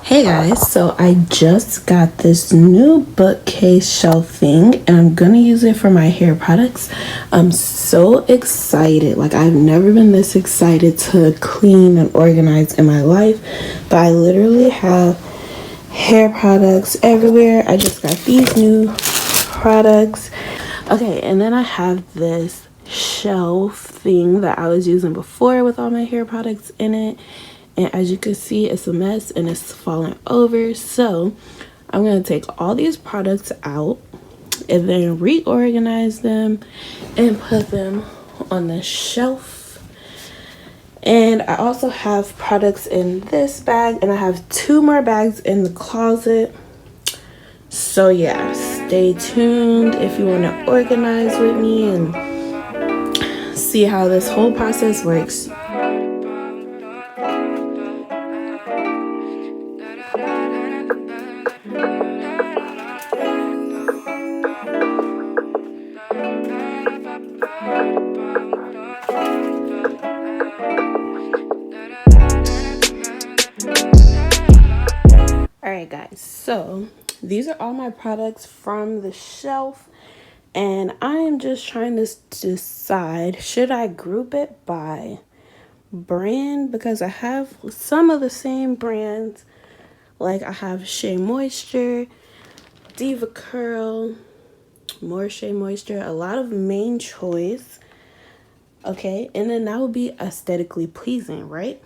Hey guys, so I just got this new bookcase shelf thing and I'm gonna use it for my hair products. I'm so excited. Like, I've never been this excited to clean and organize in my life, but I literally have hair products everywhere. I just got these new products. Okay, and then I have this shelf thing that I was using before with all my hair products in it. And as you can see, it's a mess and it's falling over. So I'm going to take all these products out and then reorganize them and put them on the shelf. And I also have products in this bag, and I have 2 more bags in the closet. So yeah, stay tuned if you want to organize with me and see how this whole process works. Alright guys, so these are all my products from the shelf, and I am just trying to decide, should I group it by brand? Because I have some of the same brands. Like, I have Shea Moisture, Diva Curl, more Shea Moisture, a lot of Main Choice. Okay, and then that would be aesthetically pleasing, right?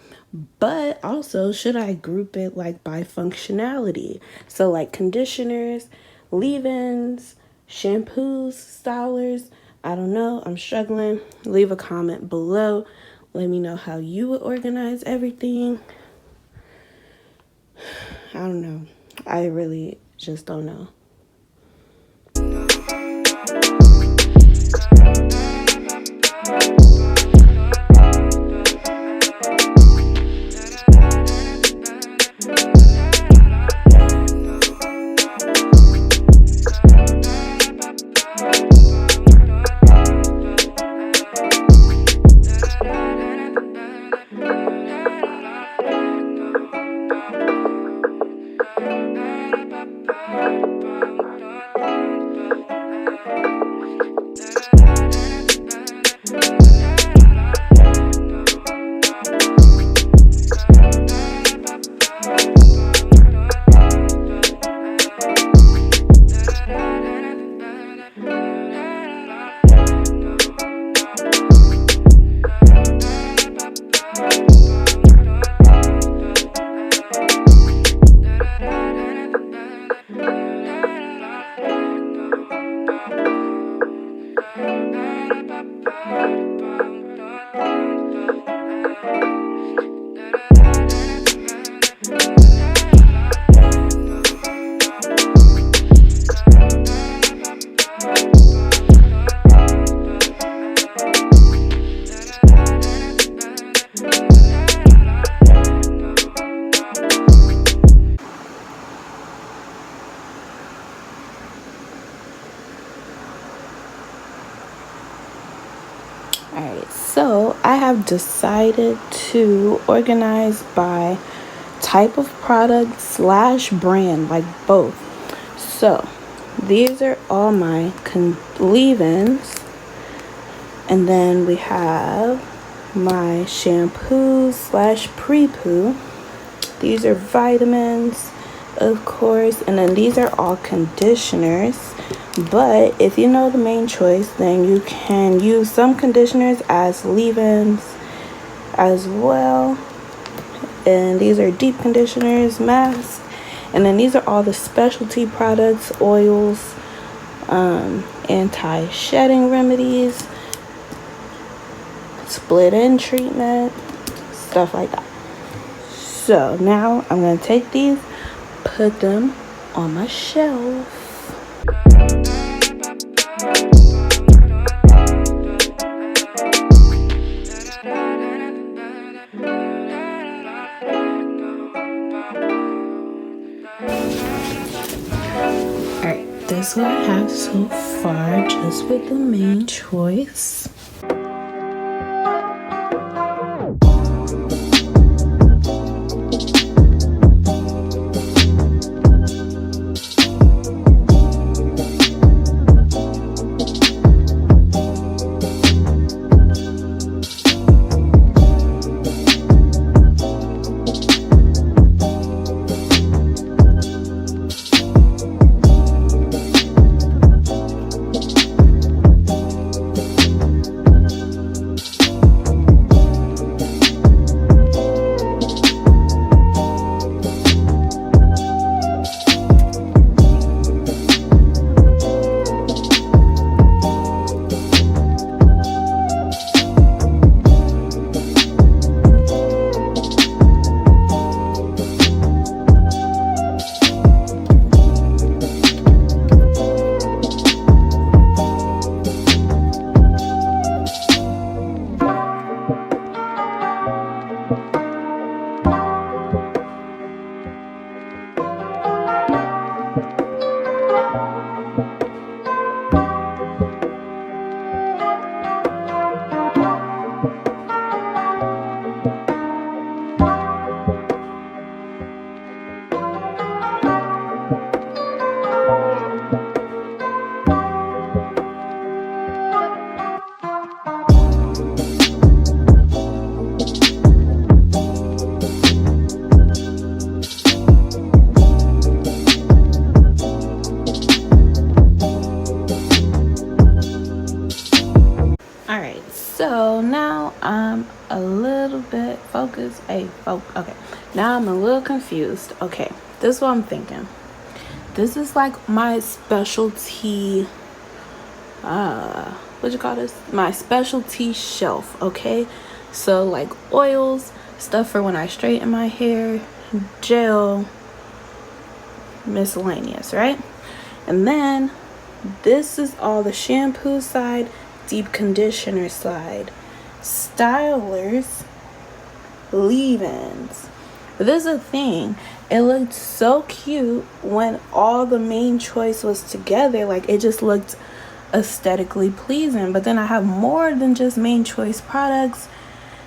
But also, should I group it like by functionality? So like conditioners, leave-ins, shampoos, stylers. I don't know, I'm struggling. Leave a comment below. Let me know how you would organize everything. I don't know. I really just don't know. Alright, so I have decided to organize by type of product / brand, like both. So these are all my leave-ins, and then we have my shampoos / pre-poo. These are vitamins, of course, and then these are all conditioners. But if you know the Main Choice, then you can use some conditioners as leave-ins as well. And these are deep conditioners, masks, and then these are all the specialty products, oils, anti-shedding remedies, split-in treatment, stuff like that. So now I'm going to take these, put them on my shelf. Alright, this is what I have so far, just with the Main Choice. All right, so now I'm a little bit focused. Okay, now I'm a little confused. Okay, this is what I'm thinking. This is like my specialty, what you call this? My specialty shelf, okay? So like oils, stuff for when I straighten my hair, gel, miscellaneous, right? And then this is all the shampoo side, deep conditioner side, stylers, leave-ins. This is a thing. It looked so cute when all the main choice was together. Like, it just looked aesthetically pleasing. But then I have more than just main choice products.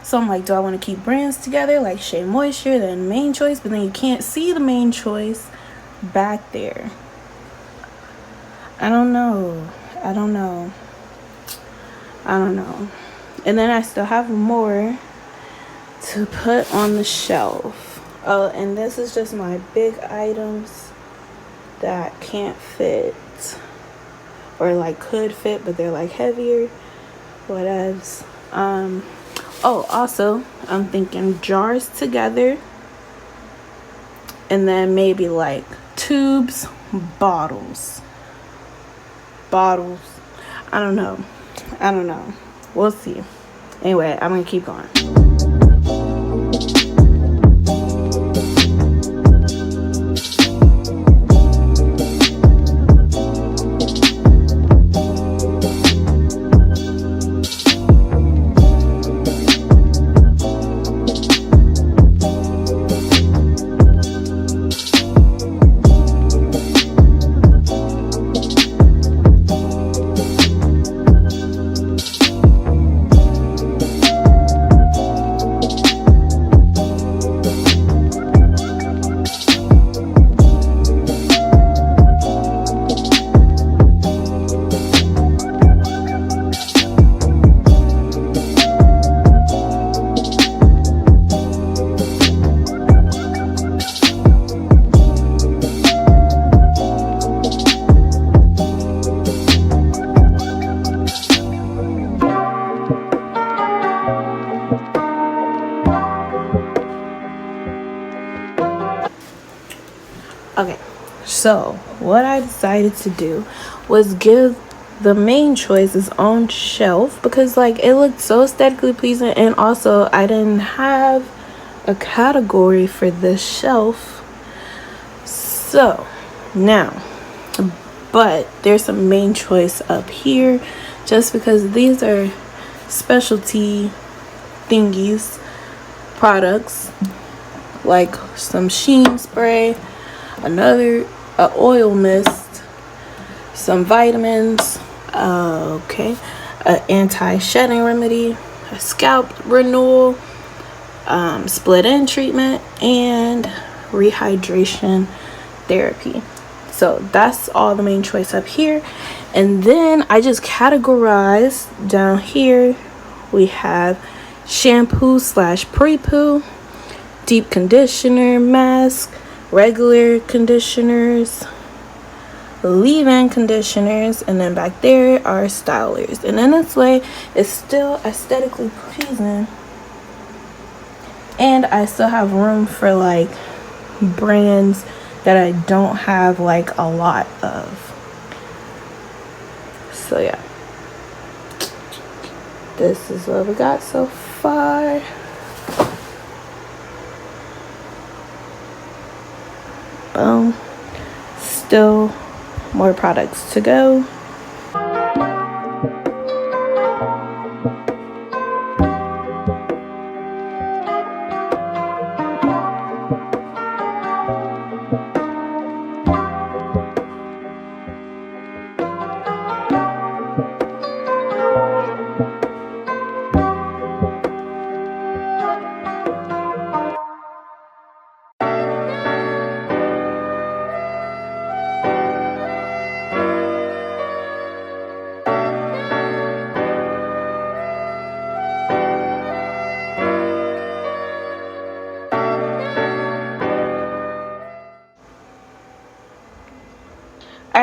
So I'm like, do I want to keep brands together like Shea Moisture, then main choice? But then you can't see the main choice back there. I don't know. And then I still have more to put on the shelf. Oh, and this is just my big items that can't fit, or like could fit, but they're like heavier, whatevs. Oh, also I'm thinking jars together, and then maybe like tubes, bottles. I don't know. We'll see. Anyway, I'm gonna keep going. Okay, so what I decided to do was give the main choice its own shelf, because like it looked so aesthetically pleasing, and also I didn't have a category for this shelf. So now, but there's some main choice up here, just because these are specialty thingies, products, like some sheen spray, another oil mist, some vitamins, an anti-shedding remedy, a scalp renewal, split end treatment, and rehydration therapy. So that's all the main choice up here. And then I just categorized down here. We have shampoo / pre-poo, deep conditioner, mask, regular conditioners, leave-in conditioners, and then back there are stylers. And then this way it's still aesthetically pleasing, and I still have room for like brands that I don't have like a lot of. So yeah, this is what we got so far. Boom. Still more products to go.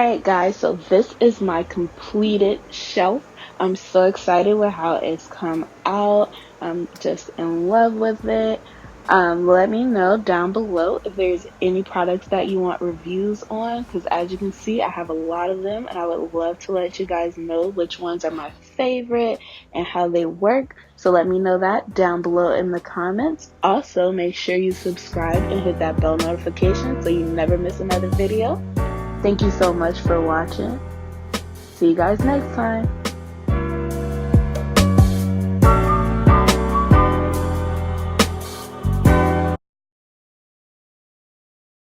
Alright guys, so this is my completed shelf. I'm so excited with how it's come out. I'm just in love with it. Let me know down below if there's any products that you want reviews on, because as you can see, I have a lot of them and I would love to let you guys know which ones are my favorite and how they work. So let me know that down below in the comments. Also, make sure you subscribe and hit that bell notification so you never miss another video. Thank you so much for watching. See you guys next time.